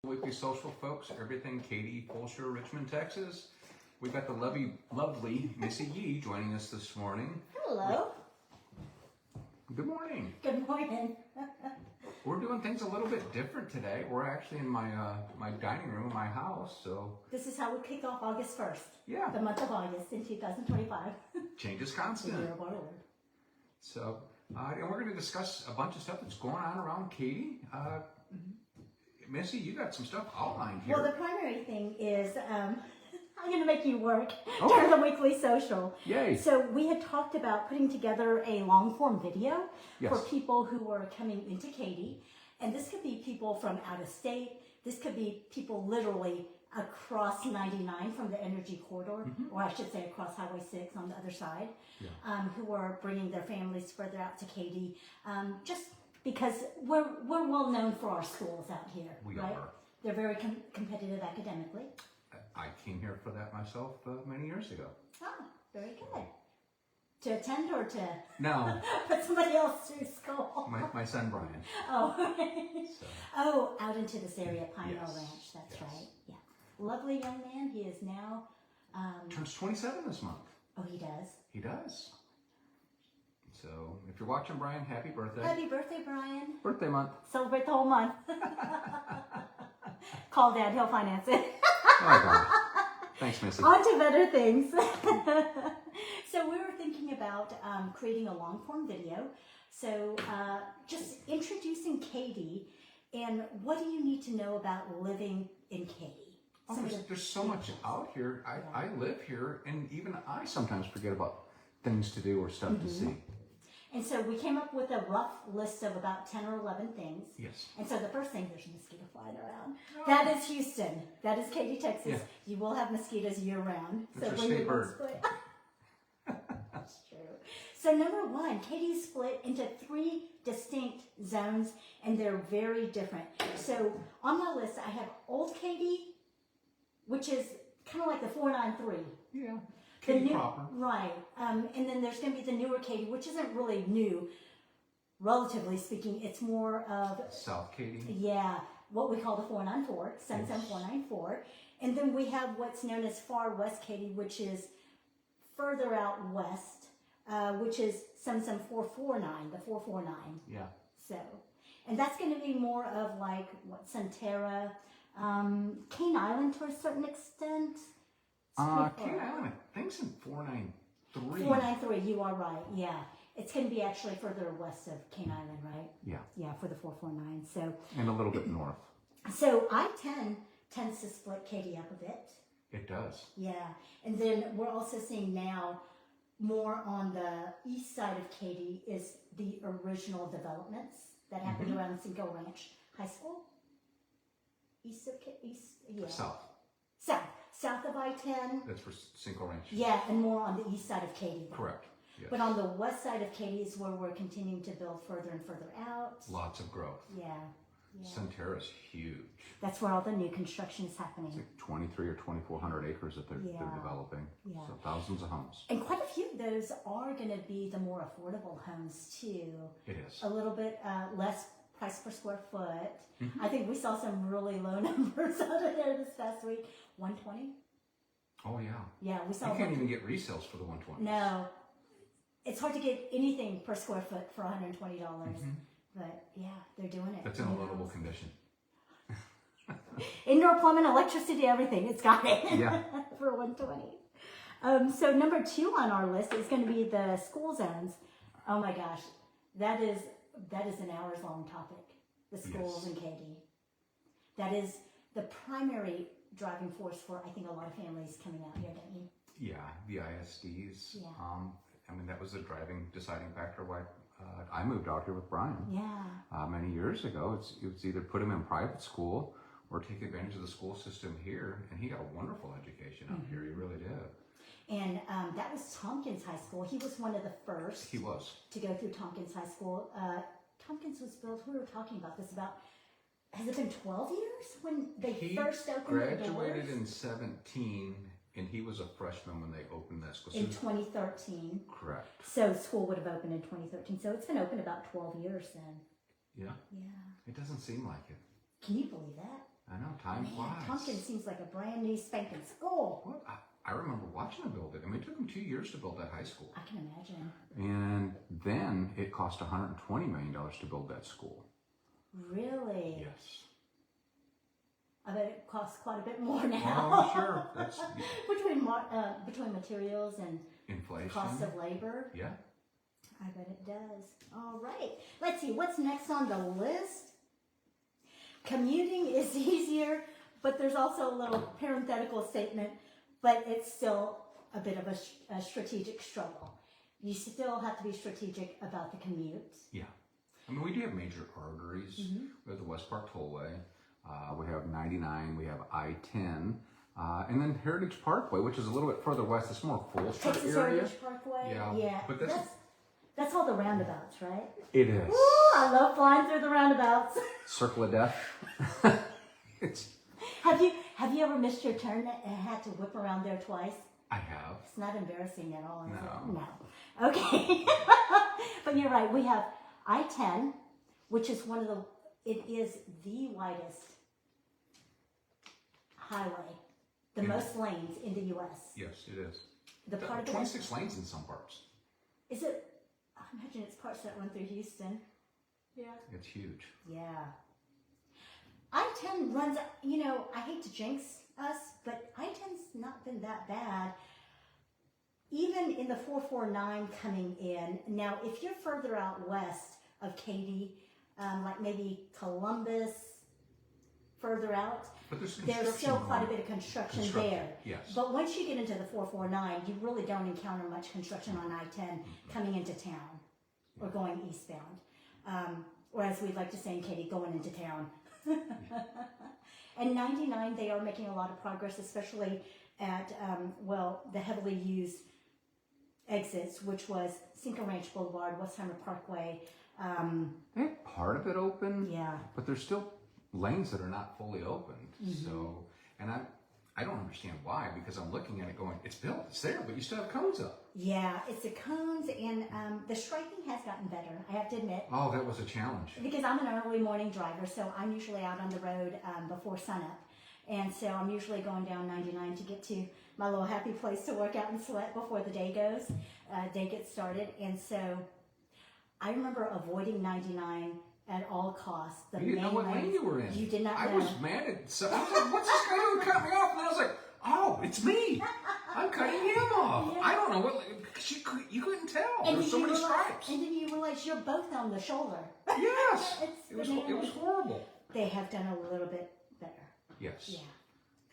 Weekly Social, folks. Everything Katy, Fulshear, Richmond, Texas. We've got the lovely Missy Yee joining us this morning. Hello. Good morning. Good morning. We're doing things a little bit different today. We're actually in my my dining room in my house, so. This is how we kick off August 1st. Yeah. The month of August in 2025. Change is The constant. year of our Lord. So, and we're going to discuss a bunch of stuff that's going on around Katy. Missy, you got some stuff outlined here. Well, the primary thing is, I'm going to make you work during the weekly social. Yay. So we had talked about putting together a long form video Yes. for people who are coming into Katy. And this could be people from out of state. This could be people literally across 99 from the energy corridor, or I should say across Highway 6 on the other side, who are bringing their families further out to Katy. Just because we're well known for our schools out here. We right? are. They're very competitive academically. I came here for that myself many years ago. Ah, very good. To attend or to No. put somebody else through school? My son Brian. Oh, So. oh, out into this area, Pine Hill Yes. Ranch. That's Yes. right. Yeah, lovely young man. He is now. Turns 27 this month. Oh, he does. He does. So, if you're watching, Brian, happy birthday. Happy birthday, Brian. Birthday month. Celebrate the whole month. Call Dad. He'll finance it. Oh, God. Thanks, Missy. On to better things. So we were thinking about creating a long form video. So just introducing Katy and what do you need to know about living in Katy? Oh, there's so much out here. I live here, and even I sometimes forget about things to do or stuff to see. And so we came up with a rough list of about 10 or 11 things. Yes. And so the first thing, there's a mosquito flying around. That is Houston. That is Katy, Texas. Yeah. You will have mosquitoes year round. That's so your state bird. That's true. So number one, Katy's split into 3 distinct zones, and they're very different. So on my list, I have Old Katy, which is kind of like the 493. Yeah. The Katy new, proper. right. And then there's going to be the newer Katy, which isn't really new, relatively speaking. It's more of South Katy. yeah, what we call the 494, 494. And then we have what's known as Far West Katy, which is further out west, which is 449, the 449. Yeah. So, and that's going to be more of like what Centera, Cane Island to a certain extent. Cane Island, I think it's in 493. 493, you are right, yeah. It's going to be actually further west of Cane Island, right? Yeah. Yeah, for the 449. So, And a little bit north. so I-10 tends to split Katy up a bit. It does. Yeah, and then we're also seeing now more on the east side of Katy is the original developments that happened around Cinco Ranch High School. East of yeah. South of I-10. That's for Cinco Ranch. Yeah, and more on the east side of Katy. Correct. Yes. But on the west side of Katy is where we're continuing to build further and further out. Lots of growth. Yeah. Centera's huge. That's where all the new construction is happening. It's like 23 or 2,400 acres that they're developing. Yeah. So thousands of homes. And quite a few of those are going to be the more affordable homes too. It is. A little bit less price per square foot. I think we saw some really low numbers out of there this past week. 120. Oh yeah. Yeah, we saw. You can't even get resales for the 120. No, it's hard to get anything per square foot for $120. But yeah, they're doing it. That's in a livable condition. Indoor plumbing, electricity, everything. It's got it. Yeah. For 120. So number 2 on our list is going to be the school zones. Oh my gosh, that is an hours long topic. The schools in Katy. That is the primary driving force for I think a lot of families coming out here, don't you? Yeah, the ISDs. Yeah. I mean, that was the deciding factor why I moved out here with Brian. Yeah. Many years ago. It's either put him in private school or take advantage of the school system here, and he got a wonderful education out here. He really did. And that was Tompkins High School. He was one of the first. He was. To go through Tompkins High School. Tompkins was built, we were talking about this about, has it been 12 years when they first opened the doors? He graduated in 17, and he was a freshman when they opened that school. In 2013. Correct. So school would have opened in 2013. So it's been open about 12 years then. Yeah. Yeah. It doesn't seem like it. Can you believe that? I know. Time Man, flies. Tompkins seems like a brand new spanking school. Well, I remember watching them build it. I mean, it took them 2 years to build that high school. I can imagine. And then it cost $120 million to build that school. Really? Yes. I bet it costs quite a bit more now. Oh, sure. That's between materials and inflation. cost of labor. Yeah. I bet it does. All right. Let's see. What's next on the list? Commuting is easier, but there's also a little parenthetical statement, but it's still a bit of a strategic struggle. You still have to be strategic about the commute. Yeah. I mean, we do have major arteries. Mm-hmm. We have the West Park Tollway. We have 99. We have I-10. And then Heritage Parkway, which is a little bit further west. It's more Fulshear Texas area. Heritage Parkway. Yeah. But that's all the roundabouts, right? it is. Woo, I love flying through the roundabouts. Circle of Death. It's. Have you ever missed your turn and had to whip around there twice? I have. It's not embarrassing at all, is it? No. No. Okay. But you're right. We have I-10, which is it is the widest highway, the most lanes in the U.S. Yes, it is. The part of it, 26 lanes in some parts. is it? I imagine it's parts that run through Houston. Yeah. It's huge. Yeah. I-10 runs, I hate to jinx us, but I-10's not been that bad. Even in the 449 coming in. Now, if you're further out west of Katy, like maybe Columbus, further out, But there's still quite a bit of construction there. Yes. But once you get into the 449, you really don't encounter much construction on I-10 coming into town or going eastbound. Or as we'd like to say in Katy, going into town. And 99, they are making a lot of progress, especially at, the heavily used exits, which was Cinco Ranch Boulevard, Westheimer Parkway. They have part of it open. Yeah. But there's still lanes that are not fully opened. So, and I don't understand why, because I'm looking at it going, it's built, it's there, but you still have cones up. Yeah, it's the cones, and the striping has gotten better, I have to admit. Oh, that was a challenge. Because I'm an early morning driver, so I'm usually out on the road before sunup. And so I'm usually going down 99 to get to my little happy place to work out and sweat before the day gets started. And so I remember avoiding 99 at all costs. You didn't know what lane you were in. You did not know. I was mad at, so I was like, what's this guy doing cut me off? And then I was like, oh, it's me. I'm cutting him off. Yeah. I don't know what, because you couldn't tell. And There's so many stripes. And then you realize you're both on the shoulder. Yes. It's It was horrible. They have done a little bit better. Yes. Yeah.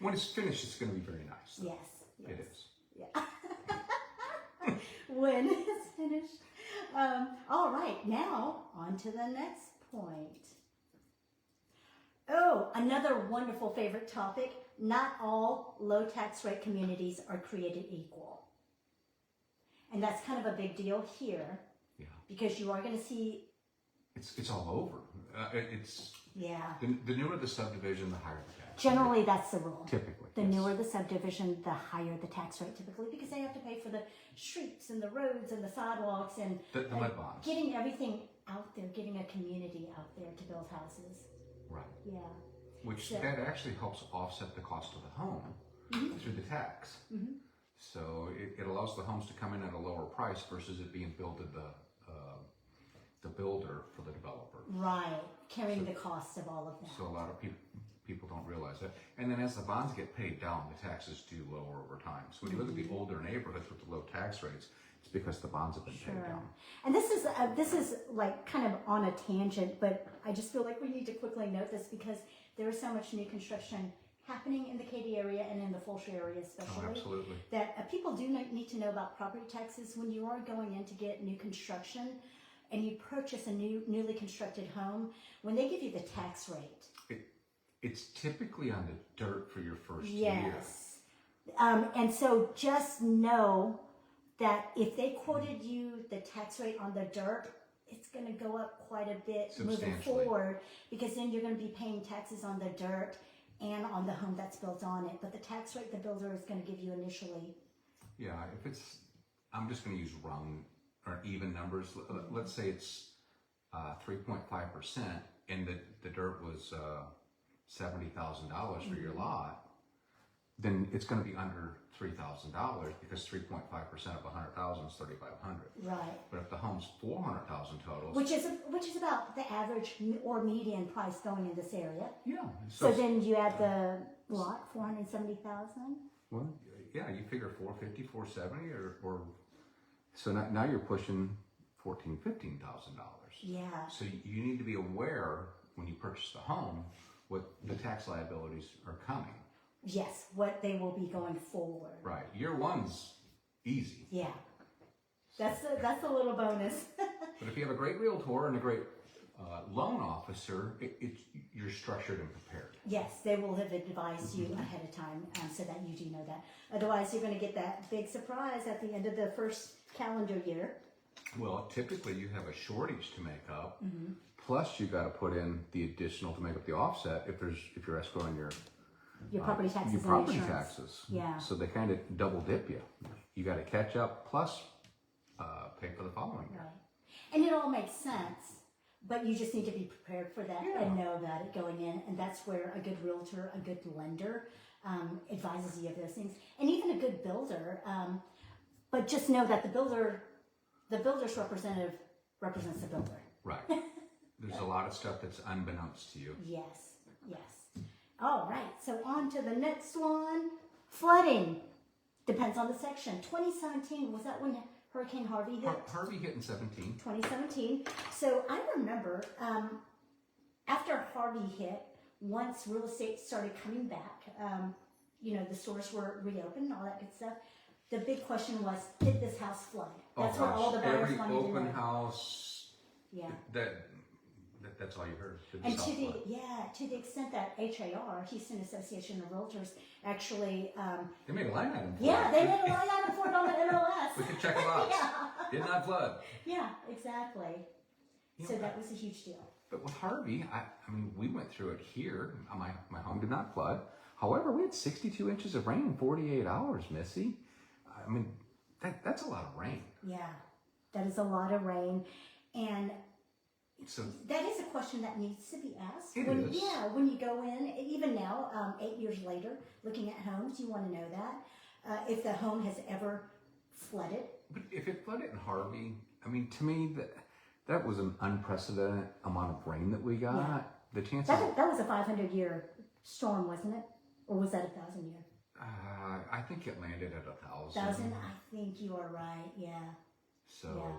When it's finished, it's going to be very nice. Yes. It is. Yeah. When it's finished. All right, now on to the next point. Oh, another wonderful favorite topic. Not all low tax rate communities are created equal. And that's kind of a big deal here. Yeah. Because you are going to see. It's all over. Yeah. The newer the subdivision, the higher the tax. Generally, that's the rule. Typically. The yes. newer the subdivision, the higher the tax rate typically, because they have to pay for the streets and the roads and the sidewalks and the lead bonds. getting everything out there, getting a community out there to build houses. Right. Yeah. Which So- that actually helps offset the cost of the home through the tax. So it allows the homes to come in at a lower price versus it being billed to the builder for the developer. Right. Carrying the cost of all of that. So a lot of people don't realize that. And then as the bonds get paid down, the taxes do lower over time. So when you look at the older neighborhoods with the low tax rates, it's because the bonds have been paid down. And this is like kind of on a tangent, but I just feel like we need to quickly note this because there is so much new construction happening in the Katy area and in the Fulshear area especially. Oh, absolutely. That people do need to know about property taxes when you are going in to get new construction and you purchase a newly constructed home. When they give you the tax rate, It's typically on the dirt for your first yes. year. And so just know that if they quoted you the tax rate on the dirt, it's going to go up quite a bit moving forward because then you're going to be paying taxes on the dirt and on the home that's built on it. But the tax rate the builder is going to give you initially. Yeah, I'm just going to use round or even numbers. Let's say it's 3.5% and the dirt was $70,000 for your lot, then it's going to be under $3,000 because 3.5% of 100,000 is 3,500. Right. But if the home's 400,000 total, Which is about the average or median price going in this area. yeah. So then you add the lot, 470,000. Well, yeah, you figure 450, 470, or so now you're pushing $14,000, $15,000. Yeah. So you need to be aware when you purchase the home what the tax liabilities are coming. Yes, what they will be going forward. Right. Year one's easy. Yeah. That's a little bonus. But if you have a great realtor and a great loan officer, you're structured and prepared. Yes, they will have advised you ahead of time so that you do know that. Otherwise, you're going to get that big surprise at the end of the first calendar year. Well, typically you have a shortage to make up. Plus, you got to put in the additional to make up the offset if you're escrowing your property taxes your and property insurance. taxes. Yeah. So they kind of double dip you. You got to catch up plus pay for the following year. Right. And it all makes sense, but you just need to be prepared for that Yeah. and know about it going in. And that's where a good realtor, a good lender advises you of those things. And even a good builder. But just know that the builder's representative represents the builder. Right. There's a lot of stuff that's unbeknownst to you. Yes, yes. All right, so on to the next one. Flooding. Depends on the section. 2017, was that when Hurricane Harvey hit? Harvey hit in 17. 2017. So I remember after Harvey hit, once real estate started coming back, the stores were reopened and all that good stuff. The big question was, did this house flood? That's what all the buyers Every wanted to know. open house. Yeah. That's all you heard. And to the extent that HAR, Houston Association of Realtors, actually they made a line item for yeah, it. they made a line item for it on the MLS. We could check a box. Yeah. Did not flood. Yeah, exactly. Yeah, So that was a huge deal. But with Harvey, I mean, we went through it here. My home did not flood. However, we had 62 inches of rain in 48 hours, Missy. I mean, that's a lot of rain. Yeah, that is a lot of rain. And So that is a question that needs to be asked. It is. Yeah, when you go in, even now, 8 years later, looking at homes, you want to know that. If the home has ever flooded. but if it flooded in Harvey, I mean, to me, that was an unprecedented amount of rain that we got. Yeah. The chances... That was a 500-year storm, wasn't it? Or was that 1,000-year? I think it landed at 1,000. 1,000? I think you are right, yeah. So,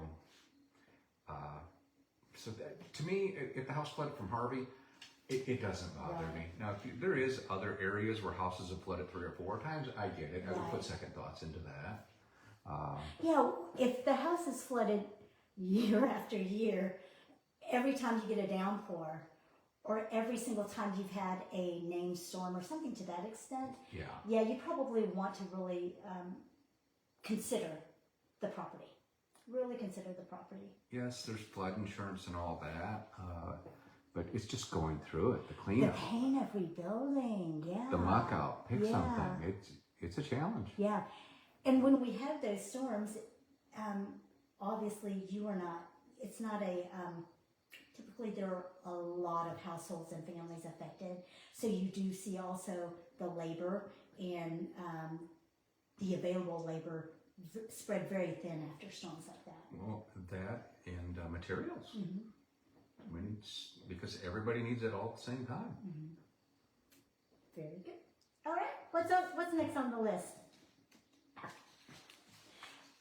so that, to me, if the house flooded from Harvey, it doesn't bother Right. me. Now, there is other areas where houses have flooded 3 or 4 times. I get it. I would Right. put second thoughts into that. Yeah, if the house is flooded year after year, every time you get a downpour, or every single time you've had a named storm or something to that extent, Yeah. you probably want to really consider the property. Really consider the property. Yes, there's flood insurance and all that, but it's just going through it. The The cleanup, pain of rebuilding, yeah. the muck out, pick Yeah. something. It's a challenge. Yeah, and when we have those storms, obviously it's not a, typically there are a lot of households and families affected. So you do see also the labor and the available labor spread very thin after storms like that. Well, that and materials. Mm-hmm. I mean, it's because everybody needs it all at the same time. Mm-hmm. Very good. All right, what's next on the list?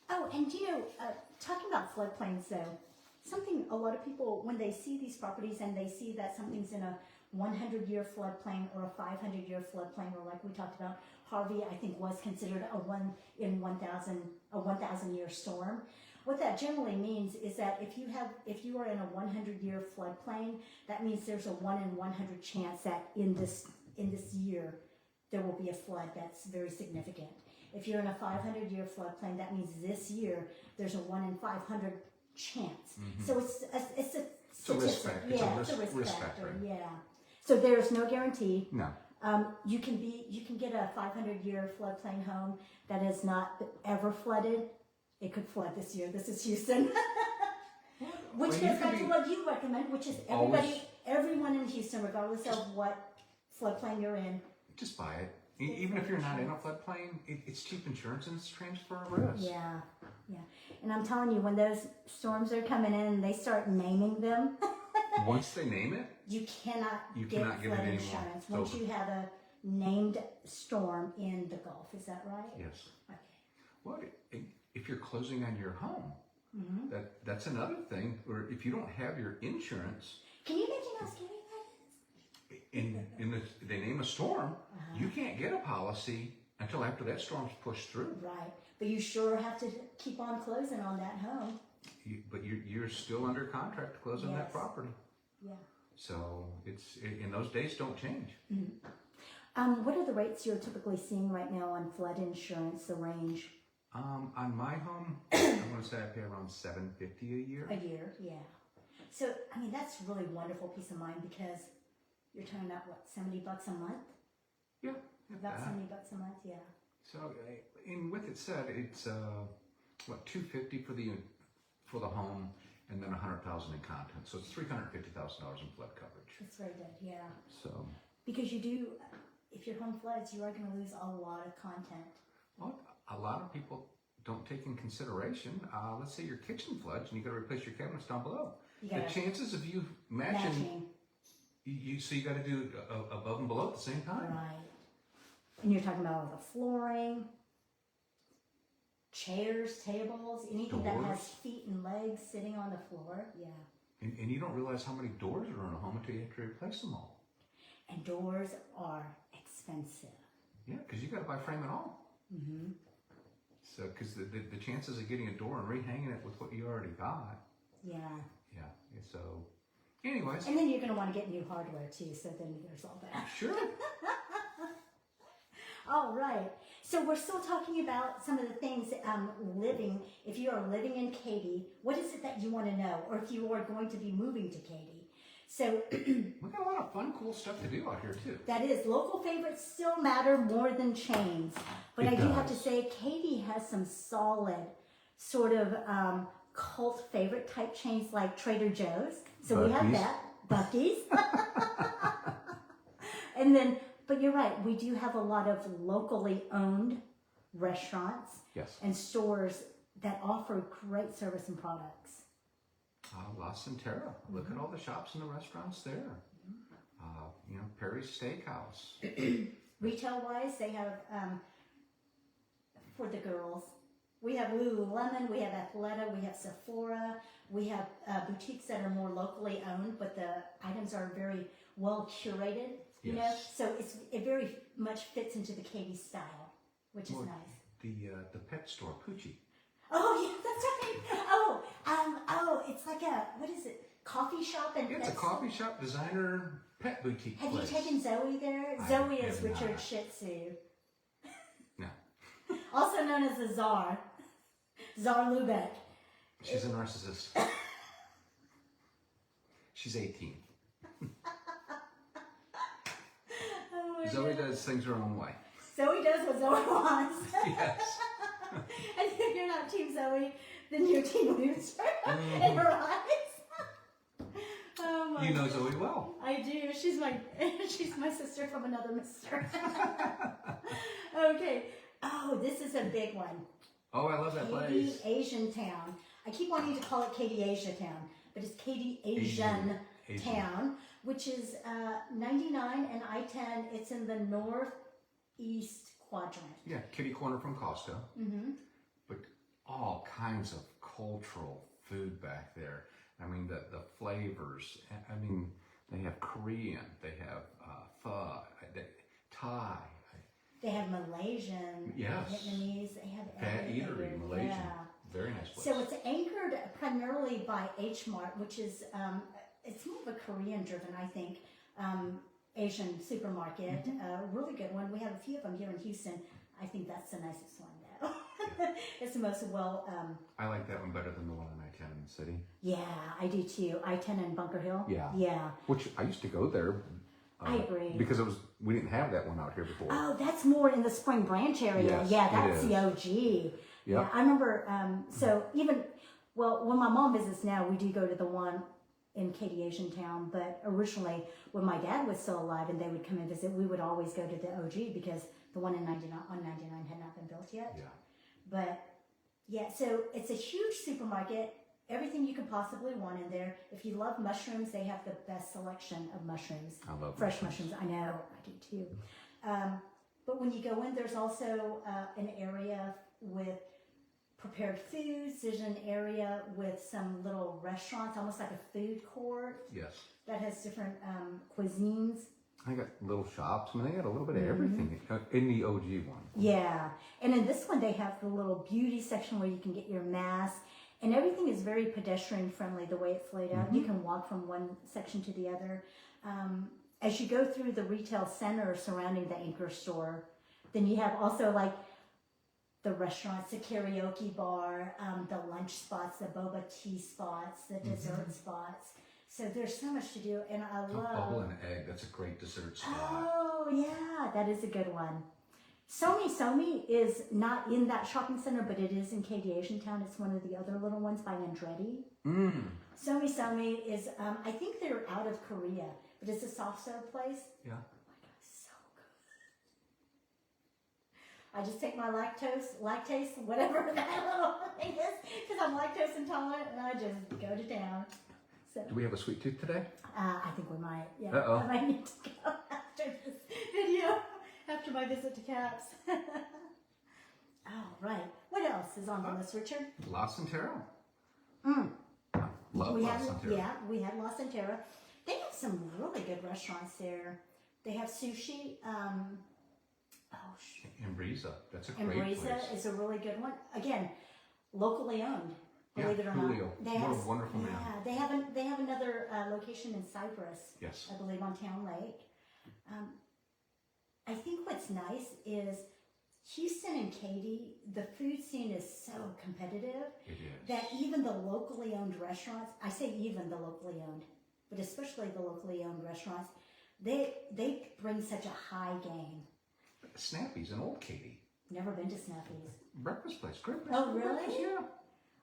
Oh, and talking about floodplains though, something a lot of people, when they see these properties and they see that something's in a 100-year floodplain or a 500-year floodplain, or like we talked about, Harvey, I think, was considered a 1,000-year storm. What that generally means is that if you are in a 100-year floodplain, that means there's a 1 in 100 chance that in this year there will be a flood that's very significant. If you're in a 500-year floodplain, that means this year there's a 1 in 500 chance. Mm-hmm. So it's a risk statistic. factor. Yeah, It's a risk factor. factor. Yeah. So there's no guarantee. No. You can get a 500-year floodplain home that has not ever flooded. It could flood this year. This is Houston. Which Well, goes back to what you recommend, which is everyone in Houston, regardless of what floodplain you're in. Just buy it. Even if you're not in a floodplain, it's cheap insurance and it's transfer of risk. Yeah, yeah. And I'm telling you, when those storms are coming in and they start naming them, once they name it, you cannot get flood insurance once you have a named storm in the Gulf. Is that right? Yes. Okay. Well, if you're closing on your home, that's another thing. Or if you don't have your insurance, can you imagine how scary that is? They name a storm, you can't get a policy until after that storm's pushed through. Right, but you sure have to keep on closing on that home. But you're still under contract to close on that property. Yeah. So in those days don't change. What are the rates you're typically seeing right now on flood insurance? The range? On my home, I'm going to say I pay around $750 a year. A year, yeah. So I mean that's really wonderful peace of mind because you're talking about what, $70 a month? Yeah. About $70 a month, yeah. So, and with it said, it's what, $250 for the home, and then $100,000 in content. So it's $350,000 in flood coverage. That's very good, yeah. So because you do, if your home floods, you are going to lose a lot of content. Well, a lot of people don't take in consideration. Let's say your kitchen floods, and you got to replace your cabinets down below. The chances of you matching. So you got to do above and below at the same time. Right. And you're talking about all the flooring, chairs, tables, anything that has feet and legs sitting on the floor. Yeah. And you don't realize how many doors are in a home until you have to replace them all. And doors are expensive. Yeah, because you got to buy frame and all. So, because the chances of getting a door and rehanging it with what you already got. Yeah. Yeah. So. Anyways. And then you're going to want to get new hardware too, so then there's all that. Sure. All right. So we're still talking about some of the things living. If you are living in Katy, what is it that you want to know? Or if you are going to be moving to Katy. So we got a lot of fun, cool stuff to do out here too. That is, local favorites still matter more than chains. But I do have to say, Katy has some solid sort of cult favorite type chains like Trader Joe's. So Buc-ee's. We have that, Buc-ee's. And then, but you're right, we do have a lot of locally owned restaurants and stores that offer great service and products. La Centera. Look at all the shops and the restaurants there. Perry's Steakhouse. Retail-wise, they have, for the girls, we have Lululemon, we have Athleta, we have Sephora, we have boutiques that are more locally owned, but the items are very well curated, you know? So it very much fits into the Katy style, which is nice. The pet store, Poochie. Oh, yeah, that's right. It's like what is it? Coffee shop and it's a coffee shop, designer, pet boutique Have place. you taken Zoe there? Zoe is Richard Shih Tzu. No. Also known as the Czar. Czar Luebeck. She's a narcissist. She's 18. Zoe does things her own way. Zoe does what Zoe wants. Yes. And if you're not Team Zoe, then you're Team Loser in her eyes. Oh my you know Zoe well. I do. She's my sister from another mister. Okay. Oh, this is a big one. Oh, I love that Katy place. Asian Town. I keep wanting to call it Katy Asia Town, but it's Katy Asian Town, which is 99 and I-10. It's in the northeast quadrant. Yeah, kitty corner from Costco. But all kinds of cultural food back there. I mean, the flavors. I mean, they have Korean, they have pho, Thai. They have Malaysian, Vietnamese, they have Fat Eatery, Malaysian. Yeah. Very nice place. So it's anchored primarily by H Mart, which is, it's more of a Korean-driven, I think, Asian supermarket. Really good one. We have a few of them here in Houston. I think that's the nicest one, though. It's the most well... I like that one better than the one on I-10 in the city. Yeah, I do too. I-10 in Bunker Hill? Yeah. Yeah. Which I used to go there. I agree. Because we didn't have that one out here before. Oh, that's more in the Spring Branch area. Yes, yeah, that's the OG. Yep. Yeah, I remember, so even, well, when my mom visits now, we do go to the one in Katy Asian Town, but originally when my dad was still alive and they would come and visit, we would always go to the OG because the one on 99 had not been built yet. Yeah. But yeah, so it's a huge supermarket. Everything you could possibly want in there. If you love mushrooms, they have the best selection of mushrooms. I love fresh mushrooms. I know, I do too. But when you go in, there's also an area with prepared foods. There's an area with some little restaurants, almost like a food court. Yes. That has different cuisines. I got little shops. I mean, they got a little bit of everything in the OG one. Yeah, and in this one they have the little beauty section where you can get your mask, and everything is very pedestrian friendly the way it's laid out. You can walk from one section to the other. As you go through the retail center surrounding the anchor store, then you have also like the restaurants, the karaoke bar, the lunch spots, the boba tea spots, the dessert spots. So there's so much to do, and I love... Bubble and egg, that's a great dessert spot. Oh, yeah, that is a good one. Somi is not in that shopping center, but it is in Katy Asian Town. It's one of the other little ones by Andretti. Somi is, I think they're out of Korea, but it's a soft serve place. Yeah. Oh my God, so good. I just take my lactase, whatever that little thing is, because I'm lactose intolerant, and I just go to town. So, Do we have a sweet tooth today? I think we might. Yeah. Uh-oh. I might need to go after this video, after my visit to Caps. All right. What else is on the list, Richard? La Centera. Love La Centera. Yeah, we had La Centera. They have some really good restaurants there. They have sushi. Embrisa. That's a great place. Embrisa is a really good one. Again, locally owned. Believe it or Julio. not. What a wonderful man. Yeah, they have another location in Cyprus. Yes. I believe on Town Lake. I think what's nice is Houston and Katy, the food scene is so competitive that even the locally owned restaurants, I say even the locally owned, but especially the locally owned restaurants, they bring such a high game. Snappy's in Old Katy. Never been to Snappy's. Breakfast place. Great place. Oh, really? Breakfast, yeah.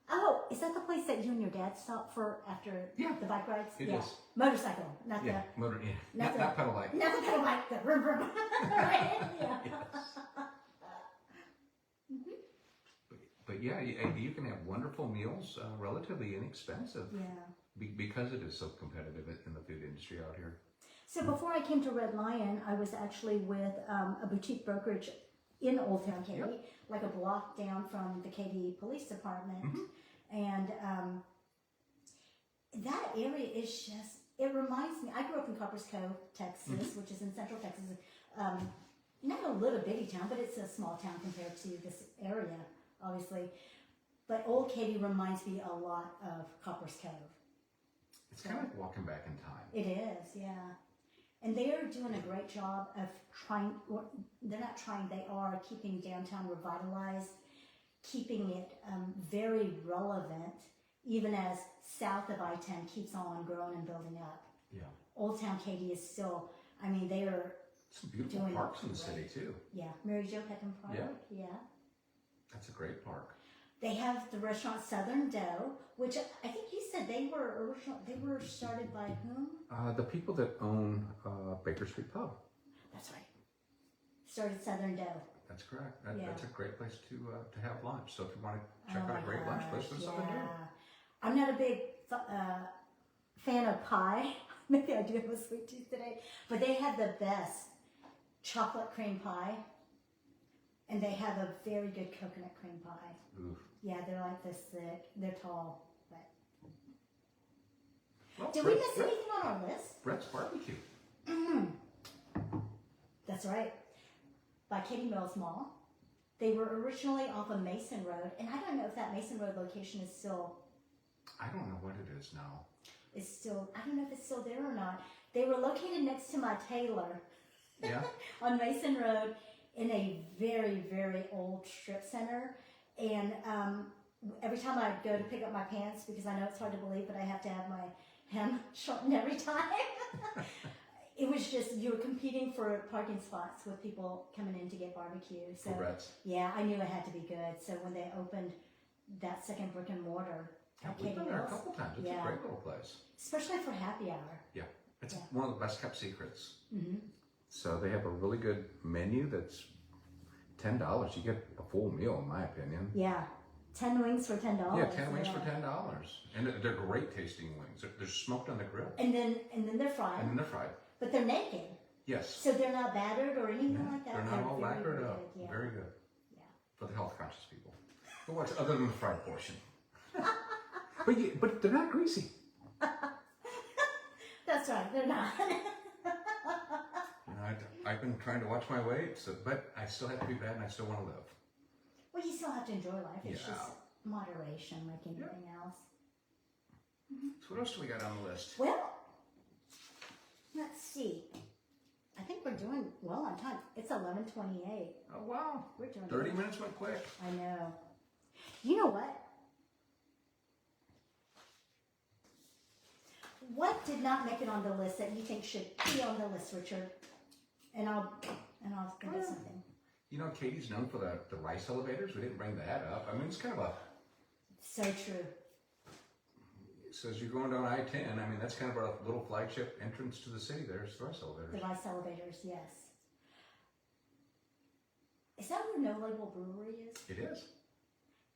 Oh, is that the place that you and your dad stopped for after the bike rides? It is. Motorcycle, not Yeah, the... motor, yeah. Not pedal bike. Not the pedal bike, the vroom vroom. Right? Yeah. But yeah, you can have wonderful meals, relatively inexpensive. Yeah. Because it is so competitive in the food industry out here. So before I came to Red Lion, I was actually with a boutique brokerage in Old Town Katy, like a block down from the Katy Police Department. And that area is just, it reminds me, I grew up in Coppers Cove, Texas, which is in central Texas. Not a little bitty town, but it's a small town compared to this area, obviously. But Old Katy reminds me a lot of Coppers Cove. It's kind of like walking back in time. It is, yeah. And they are doing a great job of trying, or they're not trying, they are keeping downtown revitalized, keeping it very relevant, even as south of I-10 keeps on growing and building up. Yeah. Old Town Katy is still, I mean, they are some beautiful parks in the city too. Yeah, Mary Jo Peckham Park, yeah. That's a great park. They have the restaurant Southern Dough, which I think you said they were started by whom? The people that own Baker Street Pub. That's right. Started Southern Dough. That's correct. That's a great place to have lunch. So if you want to check out a great lunch place, there's Southern Dough. I'm not a big fan of pie. Maybe I do have a sweet tooth today, but they have the best chocolate cream pie, and they have a very good coconut cream pie. Oof. Yeah, they're like this thick. They're tall. But Well, did we miss anything on our list? Brett's Barbecue. That's right. By Katy Mills Mall. They were originally off of Mason Road, and I don't know if that Mason Road location is still... I don't know what it is now. I don't know if it's still there or not. They were located next to my tailor. Yeah. On Mason Road in a very, very old strip center. And every time I go to pick up my pants, because I know it's hard to believe, but I have to have my hem shortened every time. It was just, you were competing for parking spots with people coming in to get barbecue. So Congrats. yeah, I knew it had to be good. So when they opened that second brick and mortar, Yeah, at we've Katy been there a Mills. couple times. It's Yeah. a great little place. Especially for happy hour. Yeah, it's Yeah. one of the best kept secrets. Mm-hmm. So they have a really good menu that's $10. You get a full meal, in my opinion. Yeah. 10 wings for $10. Yeah, 10 wings for $10. And they're great tasting wings. They're smoked on the grill. And then they're fried. And then they're fried. But they're naked. Yes. So they're not battered or anything like that. They're not all very, lacquered very up. good. Yeah. Very good. Yeah. For the health conscious people. But what's other than the fried portion? but they're not greasy. That's right, they're not. You know, I've been trying to watch my weight, but I still have to be bad and I still want to live. Well, you still have to enjoy life. It's Yeah. just moderation like anything else. So what else do we got on the list? Well, let's see. I think we're doing well on time. It's 11:28. Oh, wow. We're doing 30 good. minutes went quick. I know. You know what? What did not make it on the list that you think should be on the list, Richard? And I'll think of something. You know, Katie's known for the rice elevators. We didn't bring that up. I mean, it's kind of a... So true. So as you're going down I-10, I mean, that's kind of our little flagship entrance to the city. There's the rice elevators. The rice elevators, yes. Is that where No Label Brewery is? It is.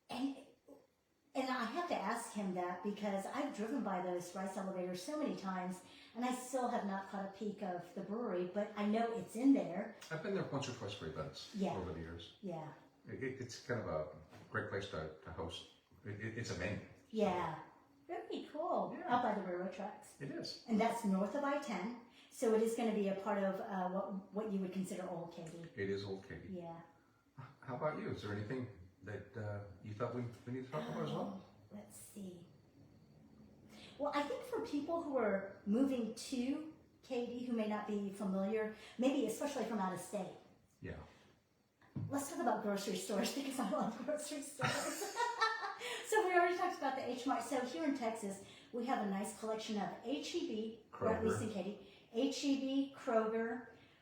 And I have to ask him that because I've driven by those rice elevators so many times and I still have not caught a peek of the brewery, but I know it's in there. I've been there once or twice for events over the years. Yeah. It's kind of a great place to host. It's a venue. Yeah. Very cool. Yeah. Out by the railroad tracks. It is. And that's north of I-10. So it is going to be a part of what you would consider Old Katy. It is Old Katy. Yeah. How about you? Is there anything that you thought we need to talk about as well? Let's see. Well, I think for people who are moving to Katy who may not be familiar, maybe especially from out of state, Yeah. let's talk about grocery stores because I love grocery stores. So we already talked about the H Mart. So here in Texas, we have a nice collection of H-E-B, or at least in Katy, H-E-B, Kroger.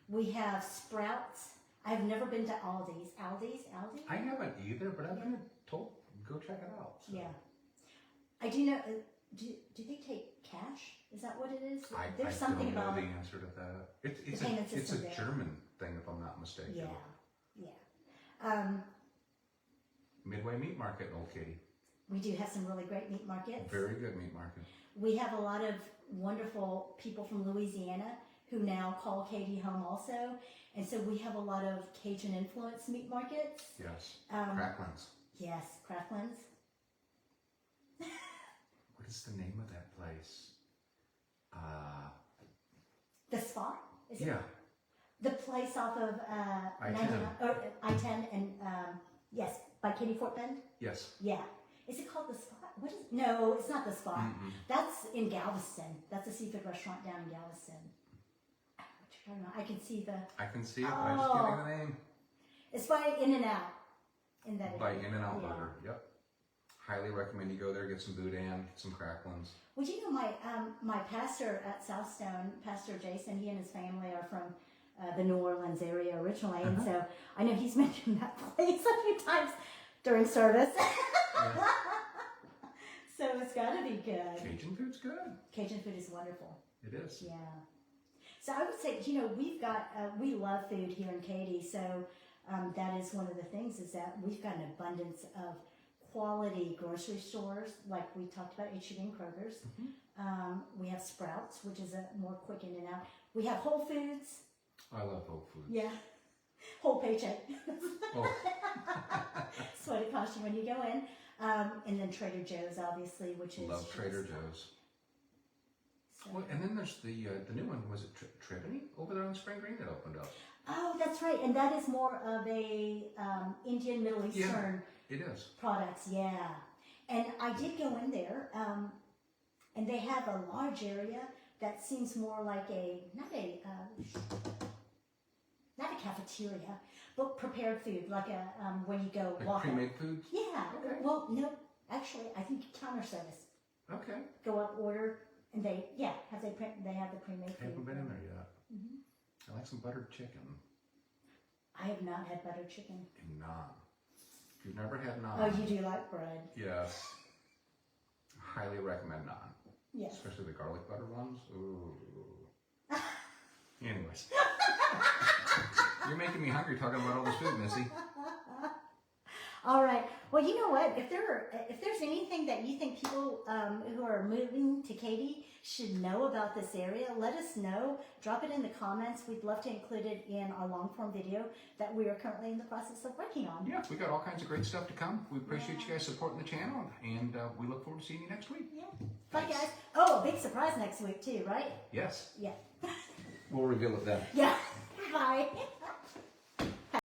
We have Sprouts. I've never been to Aldi's. Aldi? I haven't either, but I've been told go check it out. So. Yeah. I do know. Do they take cash? Is that what it is? There's something don't know about the answer to that. It's the payment a system there. German thing, if I'm not mistaken. Yeah. Midway Meat Market in Old Katy. We do have some really great meat markets. Very good meat market. We have a lot of wonderful people from Louisiana who now call Katy home also. And so we have a lot of Cajun influence meat markets. Yes. Cracklands. Yes, Cracklands. What is the name of that place? The Spot? Is it? Yeah. The place off of I-10 and yes, by Katy Fort Bend? Yes. Yeah. Is it called The Spot? What is? No, it's not The Spot. Mm-mm. That's in Galveston. That's a seafood restaurant down in Galveston. I don't know. I can see the... I can see it, but I just can't think of the name. It's by In-N-Out. In that By area. In-N-Out Yeah. Burger. Yep. Highly recommend you go there, get some boudin, get some cracklins. Well, you know, my pastor at Southstone, Pastor Jason, he and his family are from the New Orleans area originally, and so I know he's mentioned that place a few times during service. Yeah. So it's got to be good. Cajun food's good. Cajun food is wonderful. It is. Yeah. So I would say, you know, we've got, we love food here in Katy, so that is one of the things is that we've got an abundance of quality grocery stores, like we talked about H-E-B and Kroger's. We have Sprouts, which is a more quick in and out. We have Whole Foods. I love Whole Foods. Yeah. Whole paycheck. Oh. That's what it costs you when you go in. And then Trader Joe's, obviously, which is... Love Trader Joe's. So. Well, and then there's the new one. Was it Trinity over there on Spring Green that opened up? Oh, that's right. And that is more of a Indian, Middle Eastern it is. products. Yeah. And I did go in there, and they have a large area that seems more like not a cafeteria, but prepared food, like a where you go Like walk. pre-made foods? Yeah. Okay. Well, no, actually, I think counter service. Okay. Go up, order, and they have the pre-made food. I haven't been in there yet. I like some buttered chicken I have not had buttered chicken. and naan. If you've never had naan. Oh, you do like bread. Yes. highly recommend naan. Yes. Especially the garlic butter ones. Ooh. Anyways. You're making me hungry talking about all this food, Missy. All right. Well, you know what? If there's anything that you think people who are moving to Katy should know about this area, let us know. Drop it in the comments. We'd love to include it in our long form video that we are currently in the process of working on. Yeah, we got all kinds of great stuff to come. We appreciate you guys supporting the channel, and we look forward to seeing you next week. Yeah. Bye, guys. Oh, a big surprise next week too, right? Yes. Yeah. We'll reveal it then. Yeah. Bye.